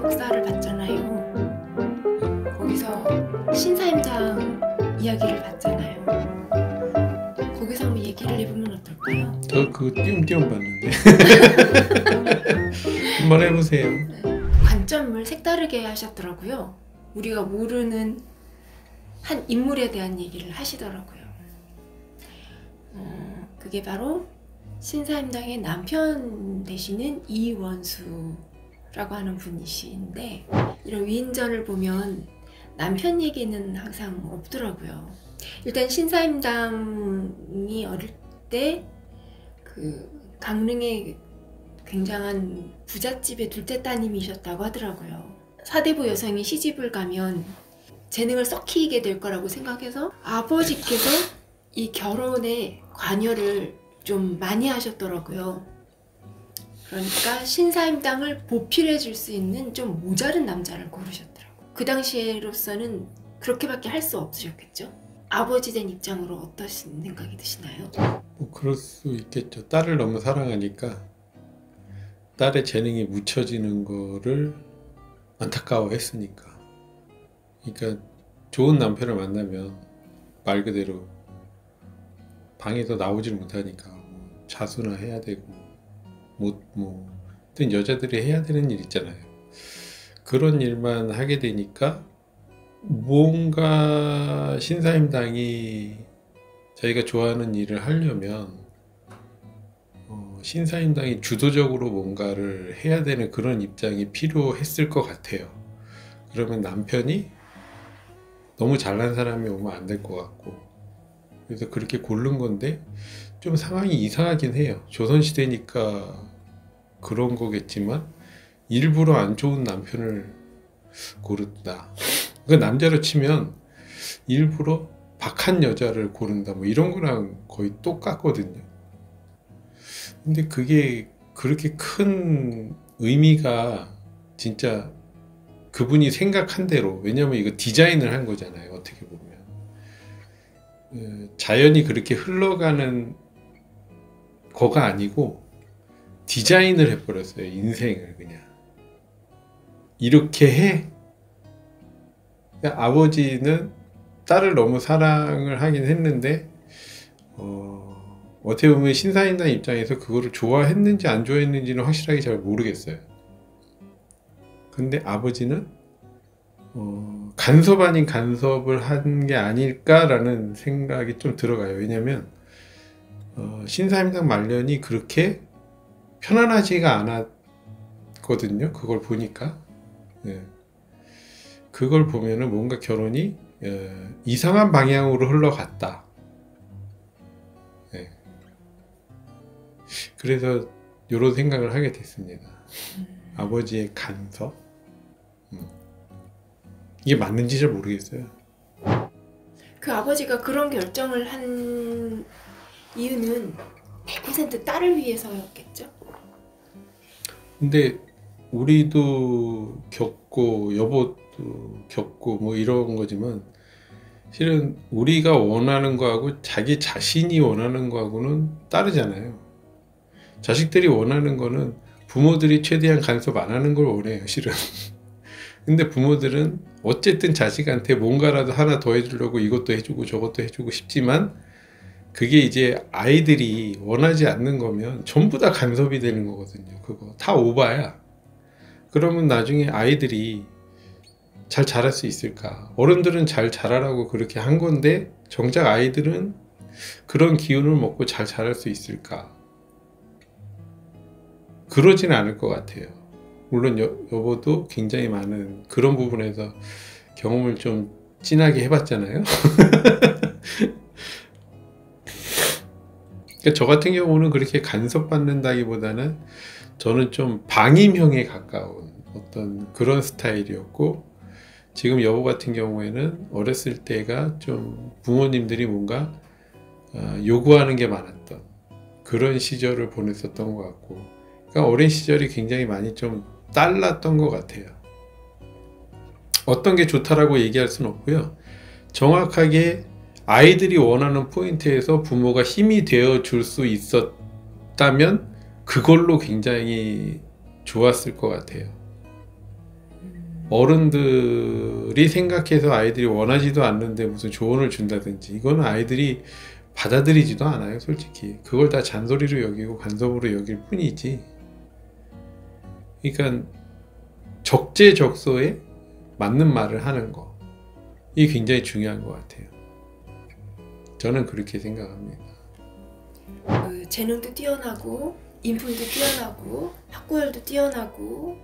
역사를 봤잖아요. 거기서 신사임당 이야기를 봤잖아요. 거기서 한번 얘기를 해보면 어떨까요? 저 그거 띄엄띄엄 봤는데 한번 해보세요. 네. 관점을 색다르게 하셨더라고요. 우리가 모르는 한 인물에 대한 얘기를 하시더라고요. 그게 바로 신사임당의 남편 되시는 이원수라고 하는 분이신데, 이런 위인전을 보면 남편 얘기는 항상 없더라고요. 일단 신사임당이 어릴 때 그 강릉의 굉장한 부잣집의 둘째 따님이셨다고 하더라고요. 사대부 여성이 시집을 가면 재능을 썩히게 될 거라고 생각해서 아버지께서 이 결혼에 관여를 좀 많이 하셨더라고요. 그러니까 신사임당을 보필해 줄 수 있는 좀 모자른 남자를 고르셨더라고요. 그 당시로서는 그렇게밖에 할 수 없으셨겠죠? 아버지 된 입장으로 어떠신 생각이 드시나요? 뭐 그럴 수 있겠죠. 딸을 너무 사랑하니까 딸의 재능이 묻혀지는 거를 안타까워했으니까. 그러니까 좋은 남편을 만나면 말 그대로 방에서 나오질 못하니까 뭐 자수나 해야 되고 어떤 여자들이 해야 되는 일 있잖아요. 그런 일만 하게 되니까 뭔가 신사임당이 자기가 좋아하는 일을 하려면 신사임당이 주도적으로 뭔가를 해야 되는 그런 입장이 필요했을 것 같아요. 그러면 남편이 너무 잘난 사람이 오면 안 될 것 같고, 그래서 그렇게 고른 건데 좀 상황이 이상하긴 해요. 조선시대니까 그런 거겠지만 일부러 안 좋은 남편을 고른다. 그 남자로 치면 일부러 박한 여자를 고른다, 뭐 이런 거랑 거의 똑같거든요. 근데 그게 그렇게 큰 의미가 진짜 그분이 생각한 대로, 왜냐면 이거 디자인을 한 거잖아요, 어떻게 보면. 자연이 그렇게 흘러가는 거가 아니고 디자인을 해버렸어요, 인생을. 그냥 이렇게 해. 아버지는 딸을 너무 사랑을 하긴 했는데 어떻게 보면 신사임당 입장에서 그거를 좋아했는지 안 좋아했는지는 확실하게 잘 모르겠어요. 근데 아버지는 간섭 아닌 간섭을 한 게 아닐까라는 생각이 좀 들어가요. 왜냐면 신사임당 말년이 그렇게 편안하지가 않았거든요. 그걸 보니까. 예. 그걸 보면은 뭔가 결혼이 이상한 방향으로 흘러갔다. 네. 그래서 이런 생각을 하게 됐습니다. 아버지의 간섭? 이게 맞는지 잘 모르겠어요. 그 아버지가 그런 결정을 한 이유는 100% 딸을 위해서였겠죠? 근데 우리도 겪고 여보도 겪고 뭐 이런 거지만, 실은 우리가 원하는 거하고 자기 자신이 원하는 거하고는 다르잖아요. 자식들이 원하는 거는 부모들이 최대한 간섭 안 하는 걸 원해요, 실은. 근데 부모들은 어쨌든 자식한테 뭔가라도 하나 더 해주려고 이것도 해주고 저것도 해주고 싶지만, 그게 이제 아이들이 원하지 않는 거면 전부 다 간섭이 되는 거거든요. 그거 다 오바야. 그러면 나중에 아이들이 잘 자랄 수 있을까? 어른들은 잘 자라라고 그렇게 한 건데 정작 아이들은 그런 기운을 먹고 잘 자랄 수 있을까? 그러지는 않을 것 같아요. 물론 여보도 굉장히 많은 그런 부분에서 경험을 좀 진하게 해봤잖아요. 그러니까 저 같은 경우는 그렇게 간섭받는다기보다는 저는 좀 방임형에 가까운 어떤 그런 스타일이었고, 지금 여보 같은 경우에는 어렸을 때가 좀 부모님들이 뭔가 요구하는 게 많았던 그런 시절을 보냈었던 것 같고, 그러니까 어린 시절이 굉장히 많이 좀 달랐던 것 같아요. 어떤 게 좋다라고 얘기할 수는 없고요. 정확하게 아이들이 원하는 포인트에서 부모가 힘이 되어 줄 수 있었다면 그걸로 굉장히 좋았을 것 같아요. 어른들이 생각해서 아이들이 원하지도 않는데 무슨 조언을 준다든지 이거는 아이들이 받아들이지도 않아요. 솔직히 그걸 다 잔소리로 여기고 간섭으로 여길 뿐이지. 그러니까 적재적소에 맞는 말을 하는 거, 이게 굉장히 중요한 것 같아요. 저는 그렇게 생각합니다. 재능도 뛰어나고 인품도 뛰어나고 학구열도 뛰어나고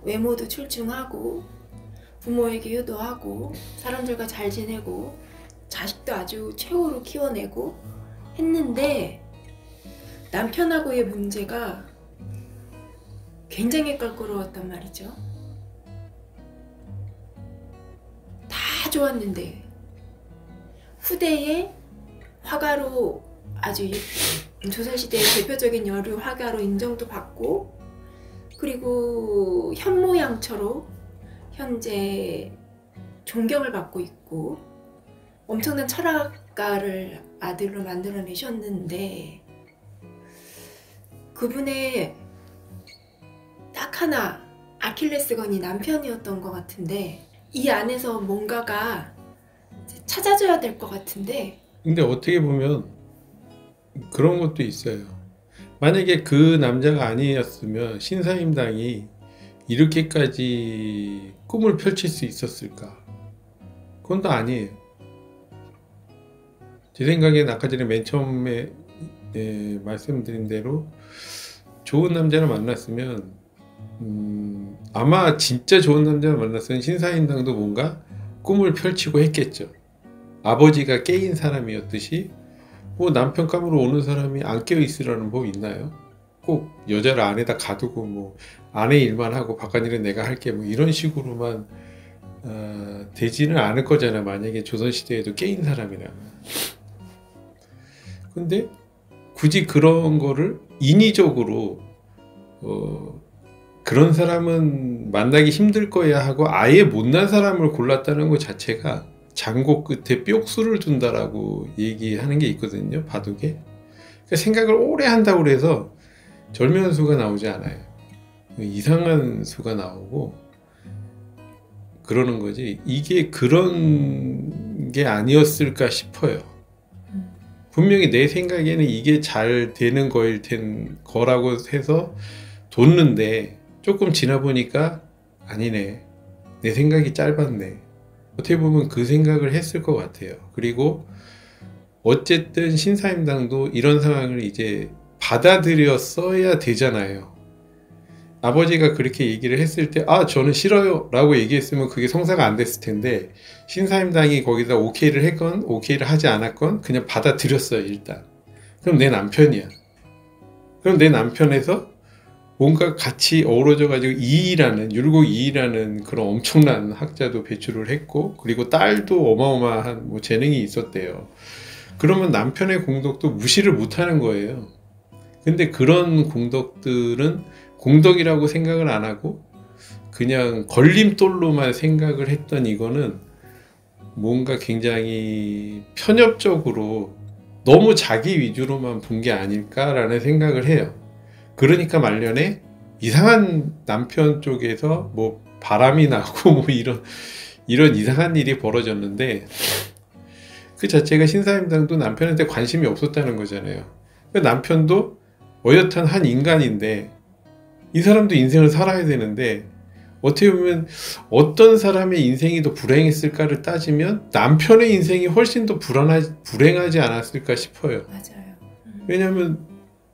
외모도 출중하고 부모에게 효도하고 사람들과 잘 지내고 자식도 아주 최고로 키워내고 했는데 남편하고의 문제가 굉장히 껄끄러웠단 말이죠. 다 좋았는데 후대에 화가로 아주 조선시대의 대표적인 여류 화가로 인정도 받고 그리고 현모양처로 현재 존경을 받고 있고 엄청난 철학가를 아들로 만들어내셨는데 그분의 딱 하나 아킬레스건이 남편이었던 것 같은데 이 안에서 뭔가가 찾아줘야 될 것 같은데 근데 어떻게 보면 그런 것도 있어요. 만약에 그 남자가 아니었으면 신사임당이 이렇게까지 꿈을 펼칠 수 있었을까? 그건 또 아니에요. 제 생각엔 아까 전에 맨 처음에 말씀드린 대로 좋은 남자를 만났으면 아마 진짜 좋은 남자를 만났으면 신사임당도 뭔가 꿈을 펼치고 했겠죠. 아버지가 깨인 사람이었듯이 뭐 남편 감으로 오는 사람이 안 깨어 있으라는 법 있나요? 꼭 여자를 안에다 가두고 뭐 아내 일만 하고 바깥일은 내가 할게 뭐 이런 식으로만 되지는 않을 거잖아. 만약에 조선시대에도 깨인 사람이라면. 근데 굳이 그런 거를 인위적으로 그런 사람은 만나기 힘들 거야 하고 아예 못난 사람을 골랐다는 것 자체가 장고 끝에 뿅수를 둔다라고 얘기하는 게 있거든요. 바둑에. 그러니까 생각을 오래 한다고 해서 절묘한 수가 나오지 않아요. 이상한 수가 나오고 그러는 거지. 이게 그런 게 아니었을까 싶어요. 분명히 내 생각에는 이게 잘 되는 거라고 해서 뒀는데 조금 지나 보니까 아니네. 내 생각이 짧았네. 어떻게 보면 그 생각을 했을 것 같아요. 그리고 어쨌든 신사임당도 이런 상황을 이제 받아들였어야 되잖아요. 아버지가 그렇게 얘기를 했을 때 저는 싫어요 라고 얘기했으면 그게 성사가 안 됐을 텐데 신사임당이 거기다 오케이를 했건 오케이를 하지 않았건 그냥 받아들였어요. 일단 그럼 내 남편이야. 그럼 내 남편에서 뭔가 같이 어우러져 가지고 율곡 이이라는 그런 엄청난 학자도 배출을 했고 그리고 딸도 어마어마한 뭐 재능이 있었대요. 그러면 남편의 공덕도 무시를 못하는 거예요. 근데 그런 공덕들은 공덕이라고 생각을 안 하고 그냥 걸림돌로만 생각을 했던 이거는 뭔가 굉장히 편협적으로 너무 자기 위주로만 본 게 아닐까라는 생각을 해요. 그러니까 말년에 이상한 남편 쪽에서 뭐 바람이 나고 뭐 이런 이상한 일이 벌어졌는데 그 자체가 신사임당도 남편한테 관심이 없었다는 거잖아요. 남편도 어엿한 한 인간인데 이 사람도 인생을 살아야 되는데 어떻게 보면 어떤 사람의 인생이 더 불행했을까를 따지면 남편의 인생이 훨씬 더 불행하지 않았을까 싶어요. 맞아요. 왜냐하면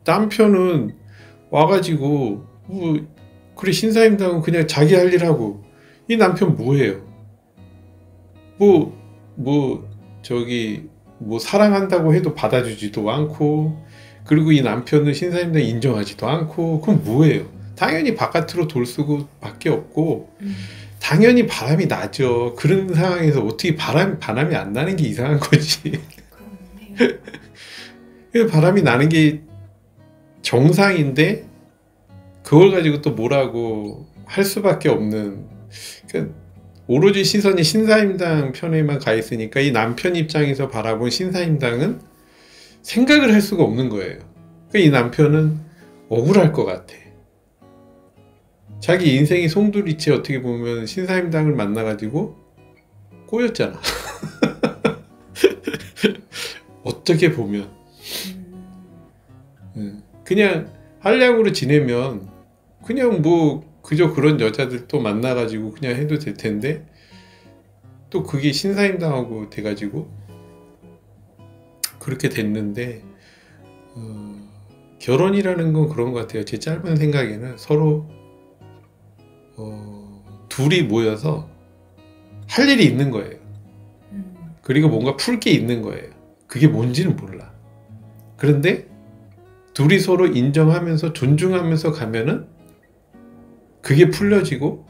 남편은 와가지고 그래 신사임당은 그냥 자기 할 일 하고 이 남편 뭐해요? 사랑한다고 해도 받아주지도 않고 그리고 이 남편은 신사임당 인정하지도 않고 그럼 뭐해요? 당연히 바깥으로 돌 쓰고 밖에 없고 당연히 바람이 나죠. 그런 상황에서 어떻게 바람이 안 나는 게 이상한 거지. 바람이 나는 게 정상인데 그걸 가지고 또 뭐라고 할 수밖에 없는, 그러니까 오로지 시선이 신사임당 편에만 가 있으니까 이 남편 입장에서 바라본 신사임당은 생각을 할 수가 없는 거예요. 그러니까 이 남편은 억울할 것 같아. 자기 인생이 송두리째 어떻게 보면 신사임당을 만나가지고 꼬였잖아. 어떻게 보면 그냥 한량으로 지내면 그냥 뭐 그저 그런 여자들 또 만나가지고 그냥 해도 될 텐데 또 그게 신사임당하고 돼가지고 그렇게 됐는데 결혼이라는 건 그런 것 같아요. 제 짧은 생각에는 서로 둘이 모여서 할 일이 있는 거예요. 그리고 뭔가 풀 게 있는 거예요. 그게 뭔지는 몰라. 그런데 둘이 서로 인정하면서 존중하면서 가면은 그게 풀려지고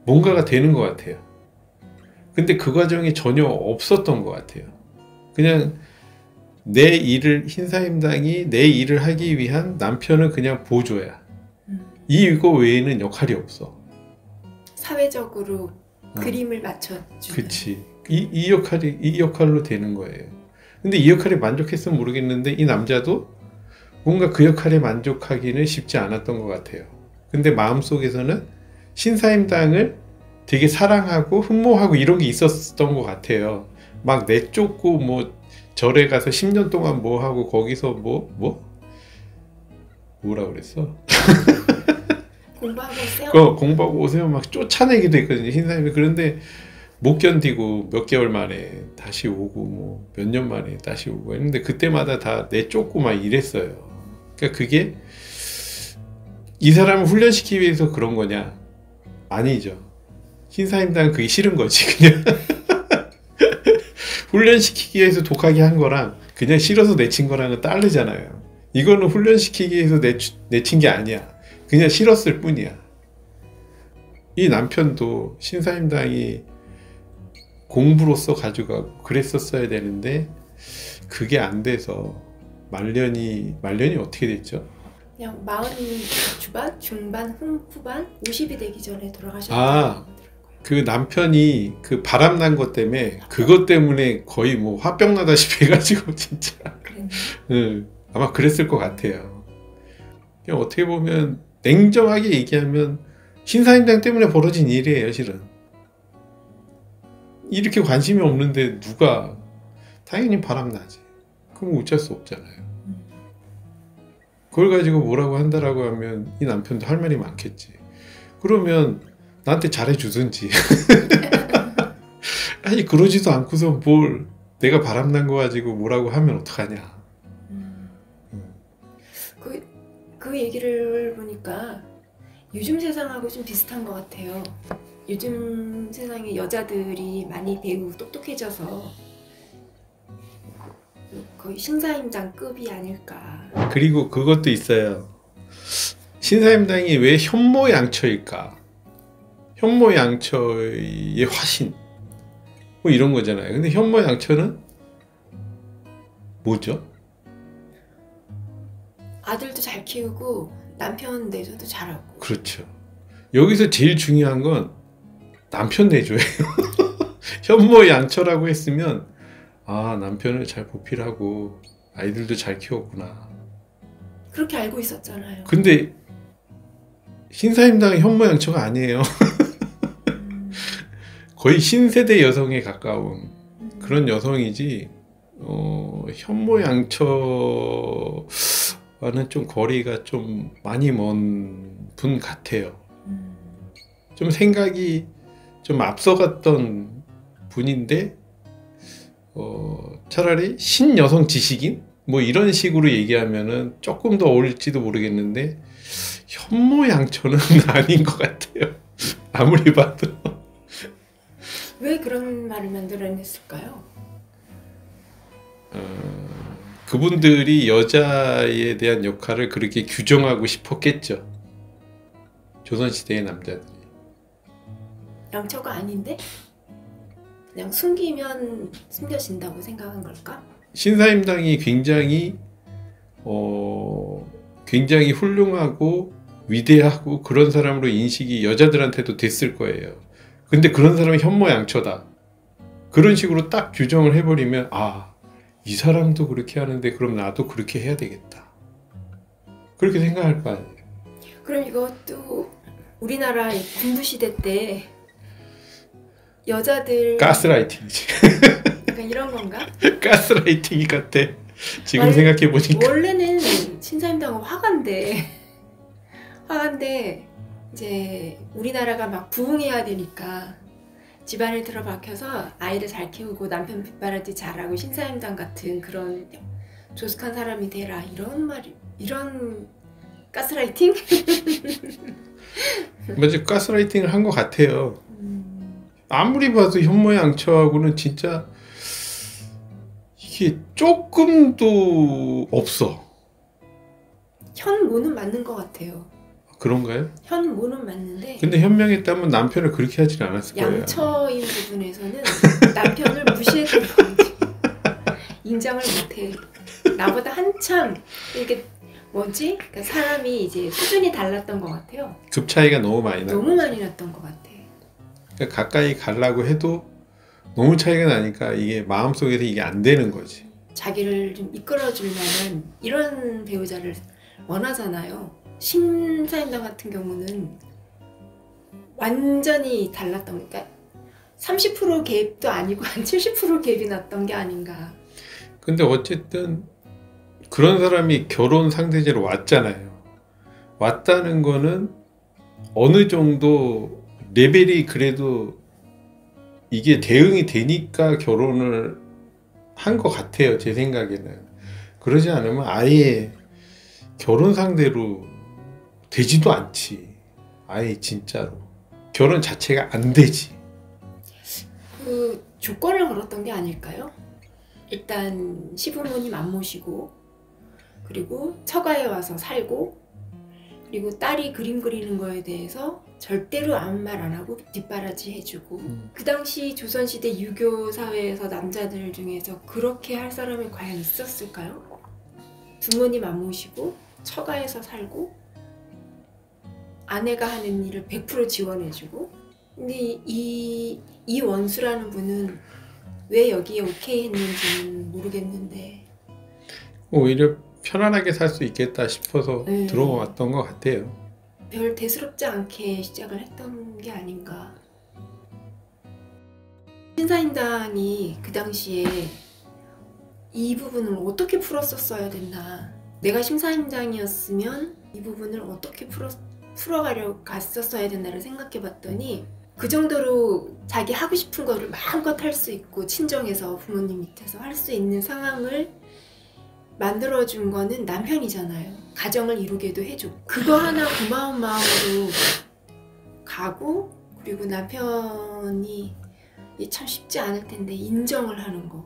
뭔가가 되는 것 같아요. 근데 그 과정이 전혀 없었던 것 같아요. 그냥 내 일을 신사임당이 내 일을 하기 위한 남편은 그냥 보조야. 이거 외에는 역할이 없어. 사회적으로 그림을 맞춰주는. 그치. 이 역할로 되는 거예요. 근데 이 역할에 만족했으면 모르겠는데 이 남자도 뭔가 그 역할에 만족하기는 쉽지 않았던 것 같아요. 근데 마음속에서는 신사임당을 되게 사랑하고 흠모하고 이런 게 있었던 것 같아요. 막 내쫓고 뭐 절에 가서 10년 동안 뭐 하고 거기서 뭐라 그랬어? 공부하고 오세요? 공부하고 오세요 막 쫓아내기도 했거든요. 신사임당. 그런데 못 견디고 몇 개월 만에 다시 오고 뭐 몇 년 만에 다시 오고 했는데 그때마다 다 내쫓고 막 이랬어요. 그러니까 그게 이 사람을 훈련시키기 위해서 그런 거냐? 아니죠. 신사임당은 그게 싫은 거지 그냥. 훈련시키기 위해서 독하게 한 거랑 그냥 싫어서 내친 거랑은 다르잖아요. 이거는 훈련시키기 위해서 내친 게 아니야. 그냥 싫었을 뿐이야. 이 남편도 신사임당이 공부로서 가져가고 그랬었어야 되는데 그게 안 돼서 말년이 어떻게 됐죠? 그냥 40 주반, 중반, 후반, 50이 되기 전에 돌아가셨다고 하더라고요. 그 남편이 그 바람난 것 때문에 그것 때문에 거의 뭐 화병 나다시피 해가지고 진짜 아마 그랬을 것 같아요. 그냥 어떻게 보면 냉정하게 얘기하면 신사임당 때문에 벌어진 일이에요. 실은 이렇게 관심이 없는데 누가 당연히 바람나지. 그럼 어쩔 수 없잖아요. 그걸 가지고 뭐라고 한다라고 하면 이 남편도 할 말이 많겠지. 그러면 나한테 잘해주든지. 아니 그러지도 않고서 뭘 내가 바람난 거 가지고 뭐라고 하면 어떡하냐. 그 얘기를 보니까 요즘 세상하고 좀 비슷한 것 같아요. 요즘 세상에 여자들이 많이 배우고 똑똑해져서 거의 신사임당급이 아닐까. 그리고 그것도 있어요. 신사임당이 왜 현모양처일까? 현모양처의 화신 뭐 이런 거잖아요. 근데 현모양처는 뭐죠? 아들도 잘 키우고 남편 내조도 잘하고. 그렇죠. 여기서 제일 중요한 건 남편 내조예요. 현모양처라고 했으면 아 남편을 잘 보필하고 아이들도 잘 키웠구나. 그렇게 알고 있었잖아요. 근데 신사임당은 현모양처가 아니에요. 거의 신세대 여성에 가까운 그런 여성이지 현모양처와는 좀 거리가 좀 많이 먼 분 같아요. 좀 생각이 좀 앞서갔던 분인데 차라리 신여성 지식인? 뭐 이런 식으로 얘기하면은 조금 더 어울릴지도 모르겠는데 현모양처는 아닌 것 같아요. 아무리 봐도. 왜 그런 말을 만들어냈을까요? 그분들이 여자에 대한 역할을 그렇게 규정하고 싶었겠죠. 조선시대의 남자들이. 양처가 아닌데? 그냥 숨기면 숨겨진다고 생각한 걸까? 신사임당이 굉장히 훌륭하고 위대하고 그런 사람으로 인식이 여자들한테도 됐을 거예요. 근데 그런 사람이 현모양처다. 그런 식으로 딱 규정을 해버리면 아, 이 사람도 그렇게 하는데 그럼 나도 그렇게 해야 되겠다. 그렇게 생각할 거 아니에요. 그럼 이것도 우리나라 이 군부 시대 때 여자들 가스라이팅이지. 약간 이런 건가? 가스라이팅이 같아. 지금 아니, 생각해 보니까. 원래는 신사임당은 화가인데 이제 우리나라가 막 부흥해야 되니까 집안을 들어박혀서 아이를 잘 키우고 남편 뒷바라지 잘하고 신사임당 같은 그런 조숙한 사람이 되라 이런 가스라이팅? 맞아, 가스라이팅을 한 것 같아요. 아무리 봐도 현모양처하고는 진짜 이게 조금도 없어. 현모는 맞는 것 같아요. 그런가요? 현모는 맞는데 근데 현명했다면 남편을 그렇게 하진 않았을 거예요. 양처인 부분에서는 남편을 무시했던 거지. 인정을 못해. 나보다 한참 이게 뭐지? 그러니까 사람이 이제 수준이 달랐던 것 같아요. 급 차이가 너무 많이 나. 너무 많이 났던 것 같아. 그러니까 가까이 가려고 해도 너무 차이가 나니까 이게 마음속에서 이게 안 되는 거지. 자기를 좀 이끌어줄 만한 이런 배우자를 원하잖아요. 신사임당 같은 경우는 완전히 달랐던, 그러니까 30% 갭도 아니고 한 70% 갭이 났던 게 아닌가. 근데 어쨌든 그런 사람이 결혼 상대제로 왔잖아요. 왔다는 거는 어느 정도 레벨이 그래도 이게 대응이 되니까 결혼을 한 것 같아요. 제 생각에는. 그러지 않으면 아예 결혼 상대로 되지도 않지. 아예 진짜로. 결혼 자체가 안 되지. 그 조건을 걸었던 게 아닐까요? 일단 시부모님 안 모시고, 그리고 처가에 와서 살고, 그리고 딸이 그림 그리는 거에 대해서 절대로 아무 말 안 하고 뒷바라지 해주고. 그 당시 조선시대 유교 사회에서 남자들 중에서 그렇게 할 사람이 과연 있었을까요? 부모님 안 모시고 처가에서 살고 아내가 하는 일을 100% 지원해주고. 근데 이 원수라는 분은 왜 여기에 오케이 했는지는 모르겠는데 오히려 편안하게 살 수 있겠다 싶어서 네. 들어왔던 것 같아요. 별 대수롭지 않게 시작을 했던 게 아닌가. 신사임당이 그 당시에 이 부분을 어떻게 풀었었어야 됐나. 내가 신사임당이었으면 이 부분을 어떻게 풀어가려 갔었어야 됐나를 생각해 봤더니 그 정도로 자기 하고 싶은 거를 마음껏 할 수 있고 친정에서 부모님 밑에서 할 수 있는 상황을 만들어준 거는 남편이잖아요. 가정을 이루게도 해줬고 그거 하나 고마운 마음으로 가고, 그리고 남편이 참 쉽지 않을 텐데 인정을 하는 거,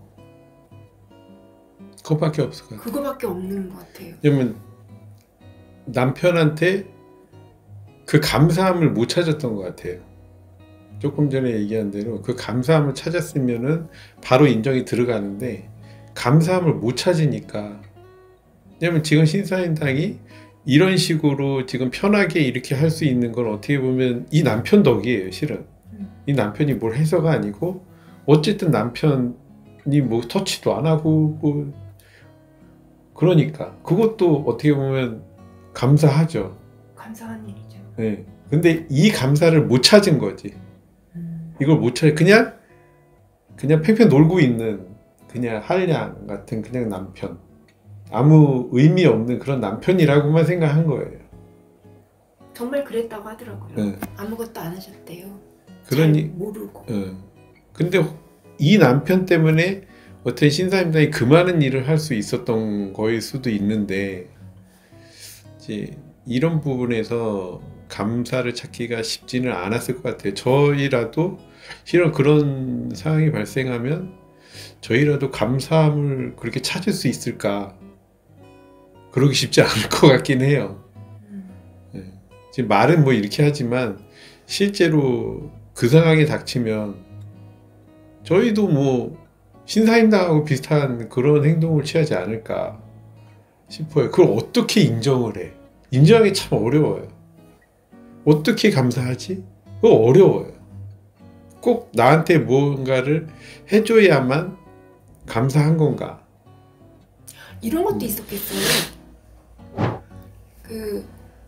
그거밖에 없을 것 같아요. 그거밖에 없는 것 같아요. 왜냐면 남편한테 그 감사함을 못 찾았던 것 같아요. 조금 전에 얘기한 대로 그 감사함을 찾았으면은 바로 인정이 들어가는데 감사함을 못 찾으니까. 왜냐면 지금 신사임당이 이런 식으로 지금 편하게 이렇게 할 수 있는 건 어떻게 보면 이 남편 덕이에요, 실은. 이 남편이 뭘 해서가 아니고 어쨌든 남편이 뭐 터치도 안 하고 뭐 그러니까 그것도 어떻게 보면 감사하죠. 감사한 일이죠. 네. 근데 이 감사를 못 찾은 거지. 이걸 못 찾아 그냥 팽팽 놀고 있는 그냥 한량 같은 그냥 남편, 아무 의미 없는 그런 남편이라고만 생각한 거예요. 정말 그랬다고 하더라고요. 네. 아무것도 안 하셨대요. 그러니 잘 모르고. 근데 이 남편 때문에 어떤 신사임당이 그 많은 일을 할 수 있었던 거일 수도 있는데 이제 이런 부분에서 감사를 찾기가 쉽지는 않았을 것 같아요. 저희라도 실은 그런 상황이 발생하면 저희라도 감사함을 그렇게 찾을 수 있을까? 그러기 쉽지 않을 것 같긴 해요. 네. 지금 말은 뭐 이렇게 하지만 실제로 그 상황이 닥치면 저희도 뭐 신사임당하고 비슷한 그런 행동을 취하지 않을까 싶어요. 그걸 어떻게 인정을 해? 인정하기 참 어려워요. 어떻게 감사하지? 그거 어려워요. 꼭 나한테 무언가를 해줘야만 감사한 건가? 이런 것도 있었겠어요. 그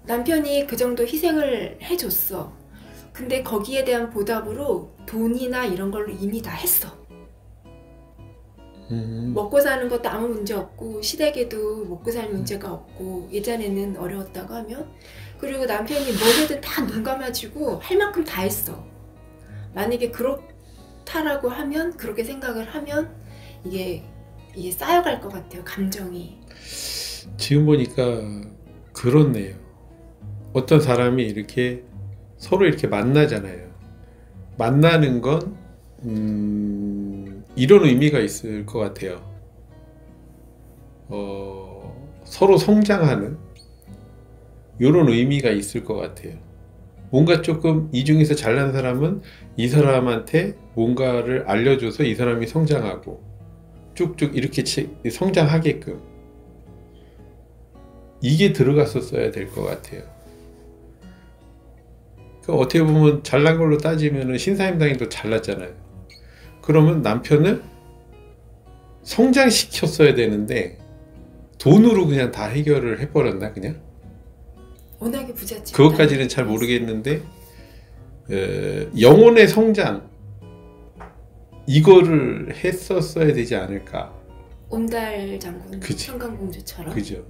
남편이 그 정도 희생을 해줬어. 근데 거기에 대한 보답으로 돈이나 이런 걸로 이미 다 했어. 먹고 사는 것도 아무 문제 없고 시댁에도 먹고 살 문제가 없고 예전에는 어려웠다고 하면 그리고 남편이 뭐래도 다 눈 감아주고 할 만큼 다 했어. 만약에 그렇다라고 하면 그렇게 생각을 하면 이게 쌓여갈 것 같아요. 감정이. 지금 보니까 그렇네요. 어떤 사람이 이렇게 서로 이렇게 만나잖아요. 만나는 건 이런 의미가 있을 것 같아요. 서로 성장하는 이런 의미가 있을 것 같아요. 뭔가 조금 이 중에서 잘난 사람은 이 사람한테 뭔가를 알려줘서 이 사람이 성장하고 쭉쭉 이렇게 성장하게끔 이게 들어갔었어야 될 것 같아요. 그러니까 어떻게 보면 잘난 걸로 따지면 신사임당이 더 잘났잖아요. 그러면 남편을 성장시켰어야 되는데 돈으로 그냥 다 해결을 해버렸나 그냥? 워낙에 부잣집. 그것까지는 잘 모르겠는데 영혼의 성장 이거를 했었어야 되지 않을까. 온달 장군, 그치. 평강공주처럼. 그죠.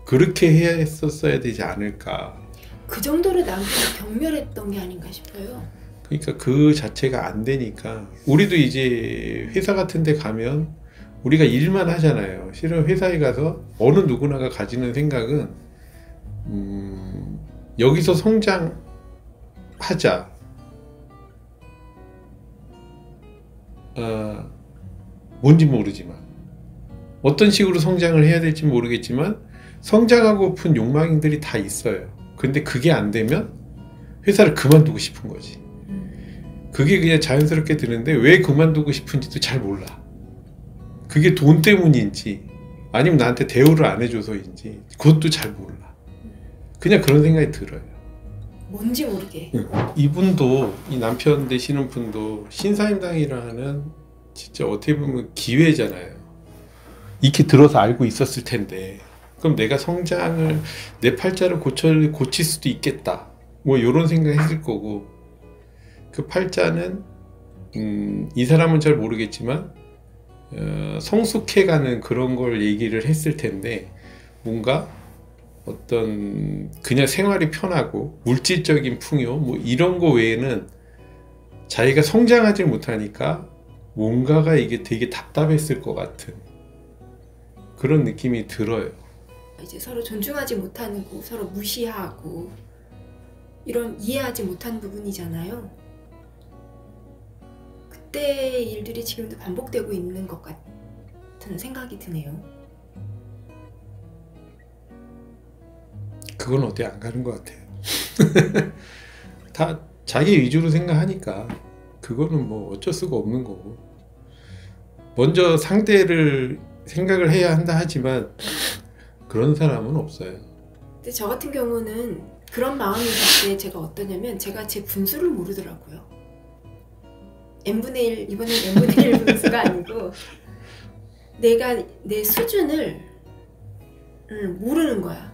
그렇게 해야 했었어야 되지 않을까. 그 정도로 남편이 경멸했던 게 아닌가 싶어요. 그러니까 그 자체가 안 되니까 우리도 이제 회사 같은 데 가면 우리가 일만 하잖아요. 실은 회사에 가서 어느 누구나가 가지는 생각은 여기서 성장하자. 뭔지 모르지만 어떤 식으로 성장을 해야 될지 모르겠지만 성장하고픈 욕망들이 다 있어요. 근데 그게 안 되면 회사를 그만두고 싶은 거지. 그게 그냥 자연스럽게 드는데 왜 그만두고 싶은지도 잘 몰라. 그게 돈 때문인지 아니면 나한테 대우를 안 해줘서인지 그것도 잘 몰라. 그냥 그런 생각이 들어요. 뭔지 모르게. 이분도 이 남편 되시는 분도 신사임당이라는 진짜 어떻게 보면 기회잖아요. 익히 들어서 알고 있었을 텐데 그럼 내가 성장을 내 팔자를 고칠 수도 있겠다 뭐 이런 생각 했을 거고 그 팔자는 이 사람은 잘 모르겠지만 성숙해가는 그런 걸 얘기를 했을 텐데 뭔가 어떤 그냥 생활이 편하고 물질적인 풍요 뭐 이런 거 외에는 자기가 성장하지 못하니까 뭔가가 이게 되게 답답했을 것 같은 그런 느낌이 들어요. 이제 서로 존중하지 못하는 거, 서로 무시하고 이런 이해하지 못한 부분이잖아요. 그때의 일들이 지금도 반복되고 있는 것 같은 생각이 드네요. 그건 어디 안 가는 것 같아요. 다 자기 위주로 생각하니까 그거는 뭐 어쩔 수가 없는 거고 먼저 상대를 생각을 해야 한다 하지만 그런 사람은 없어요. 근데 저 같은 경우는 그런 마음이 들 때 제가 어떠냐면 제가 제 분수를 모르더라고요. n분의 1, 이번엔 n분의 1 분수가 아니고 내가 내 수준을 모르는 거야.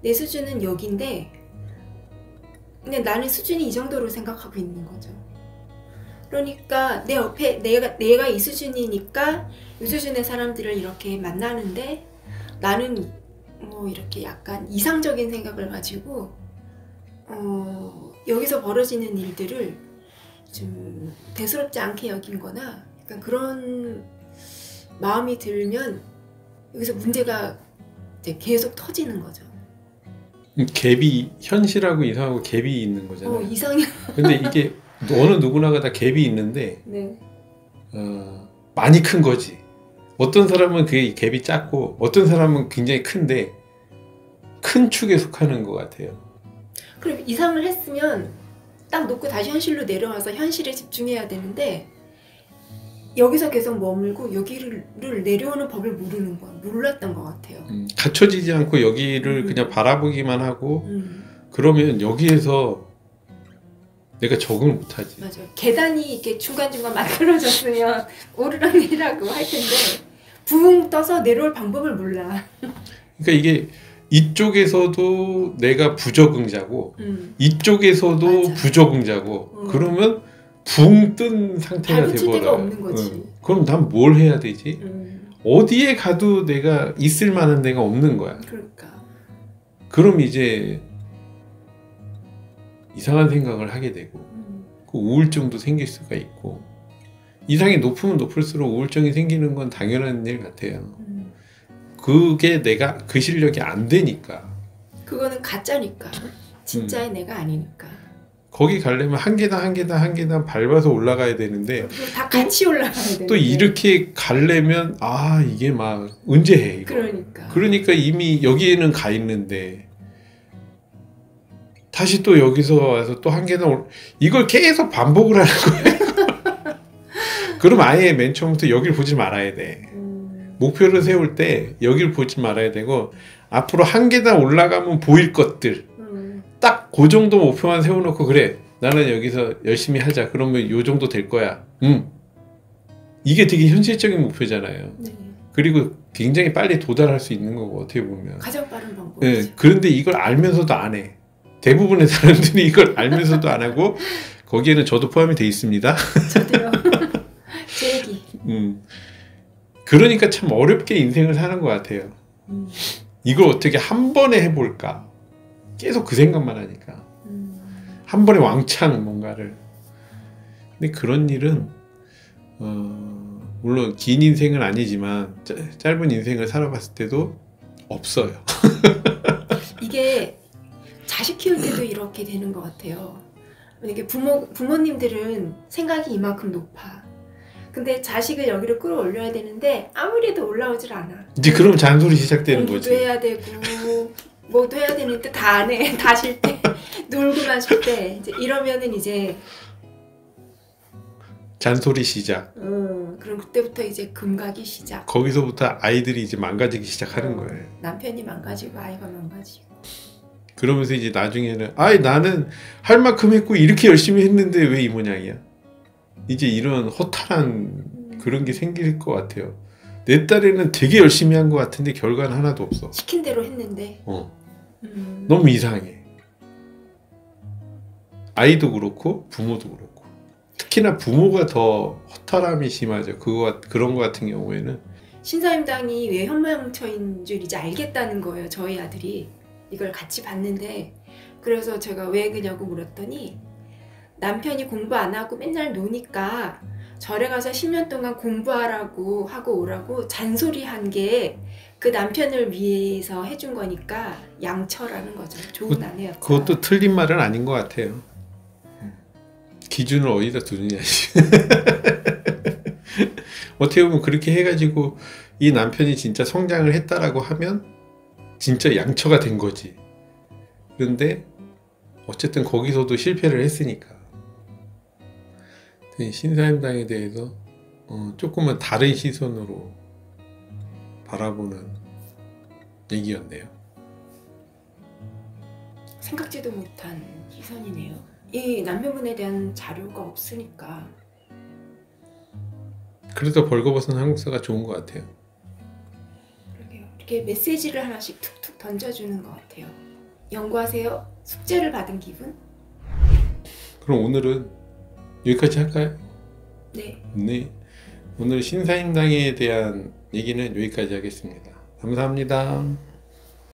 내 수준은 여기인데 그냥 나는 수준이 이 정도로 생각하고 있는 거죠. 그러니까 내 옆에 내가 이 수준이니까 이 수준의 사람들을 이렇게 만나는데 나는 뭐 이렇게 약간 이상적인 생각을 가지고 여기서 벌어지는 일들을 좀 대수롭지 않게 여긴 거나 약간 그런 마음이 들면 여기서 문제가 이제 계속 터지는 거죠. 갭이 현실하고 이상하고 갭이 있는 거잖아요. 이상해. 근데 이게 어느 누구나가 다 갭이 있는데 네. 많이 큰 거지. 어떤 사람은 그게 갭이 작고 어떤 사람은 굉장히 큰데 큰 축에 속하는 것 같아요. 그럼 이상을 했으면 딱 놓고 다시 현실로 내려와서 현실에 집중해야 되는데 여기서 계속 머물고 여기를 내려오는 법을 몰랐던 것 같아요. 갖춰지지 않고 여기를 그냥 바라보기만 하고 그러면 여기에서 내가 적응을 못하지. 맞아요. 계단이 이렇게 중간중간 만들어졌으면 오르락내리락 할 텐데 붕 떠서 내려올 방법을 몰라. 그러니까 이게 이쪽에서도 내가 부적응자고 이쪽에서도 맞아. 부적응자고 그러면 붕 뜬 상태가 발붙일 데가 돼버려. 없는 거지. 그럼 난 뭘 해야 되지? 어디에 가도 내가 있을 만한 데가 없는 거야. 그러니까. 그럼 이제 이상한 생각을 하게 되고 그 우울증도 생길 수가 있고 이상이 높으면 높을수록 우울증이 생기는 건 당연한 일 같아요. 그게 내가 그 실력이 안 되니까. 그거는 가짜니까. 진짜의 내가 아니니까. 거기 가려면 한 계단 한 계단 한 계단 밟아서 올라가야 되는데 그리고 다 같이 올라가야 되는데. 또 이렇게 가려면 아 이게 막 언제 해 이거. 그러니까 이미 여기에는 가 있는데 다시 또 여기서 와서 또 한 계단 이걸 계속 반복을 하는 거예요. 그럼 아예 맨 처음부터 여길 보지 말아야 돼. 목표를 세울 때 여길 보지 말아야 되고 앞으로 한 계단 올라가면 보일 것들 딱 그 정도 목표만 세워놓고 그래 나는 여기서 열심히 하자 그러면 요 정도 될 거야. 이게 되게 현실적인 목표잖아요. 네. 그리고 굉장히 빨리 도달할 수 있는 거고 어떻게 보면 가장 빠른 방법이죠. 네, 그런데 이걸 알면서도 안 해. 대부분의 사람들이 이걸 알면서도 안 하고 거기에는 저도 포함이 돼 있습니다. 저도요. 제 얘기. 그러니까 참 어렵게 인생을 사는 것 같아요. 이걸 어떻게 한 번에 해볼까? 계속 그 생각만 하니까. 한 번에 왕창 뭔가를. 근데 그런 일은 물론 긴 인생은 아니지만 짧은 인생을 살아봤을 때도 없어요. 이게 자식 키울 때도 이렇게 되는 것 같아요. 이게 부모님들은 생각이 이만큼 높아. 근데 자식을 여기로 끌어올려야 되는데 아무리 해도 올라오질 않아. 이제 그럼 잔소리 시작되는 공부도 거지. 해야 되고 뭐도 해야 되는데 다 안 해. 다 쉴 때 놀고만 쉴 때 이제 이러면은 이제 잔소리 시작. 그럼 그때부터 이제 금각이 시작. 거기서부터 아이들이 이제 망가지기 시작하는 거예요. 남편이 망가지고 아이가 망가지고. 그러면서 이제 나중에는 아이 나는 할 만큼 했고 이렇게 열심히 했는데 왜 이 모양이야? 이제 이런 허탈한 그런 게 생길 것 같아요. 내 딸에는 되게 열심히 한 것 같은데 결과는 하나도 없어. 시킨 대로 했는데. 너무 이상해. 아이도 그렇고 부모도 그렇고. 특히나 부모가 더 허탈함이 심하죠. 그런 거 같은 경우에는. 신사임당이 왜 현모양처인 줄 이제 알겠다는 거예요. 저희 아들이. 이걸 같이 봤는데 그래서 제가 왜 그냐고 물었더니 남편이 공부 안 하고 맨날 노니까 절에 가서 10년 동안 공부하라고 하고 오라고 잔소리한 게 그 남편을 위해서 해준 거니까 양처라는 거죠. 좋은 아내였다. 그것도 틀린 말은 아닌 것 같아요. 기준을 어디다 두느냐지. 어떻게 보면 그렇게 해가지고 이 남편이 진짜 성장을 했다라고 하면 진짜 양처가 된 거지. 그런데 어쨌든 거기서도 실패를 했으니까 신사임당에 대해서 조금은 다른 시선으로 바라보는 얘기였네요. 생각지도 못한 시선이네요. 이 남편분에 대한 자료가 없으니까. 그래서 벌거벗은 한국사가 좋은 것 같아요. 그러게요. 이렇게 메시지를 하나씩 툭툭 던져주는 것 같아요. 연구하세요. 숙제를 받은 기분? 그럼 오늘은 여기까지 할까요? 네. 네. 오늘 신사임당에 대한 얘기는 여기까지 하겠습니다. 감사합니다.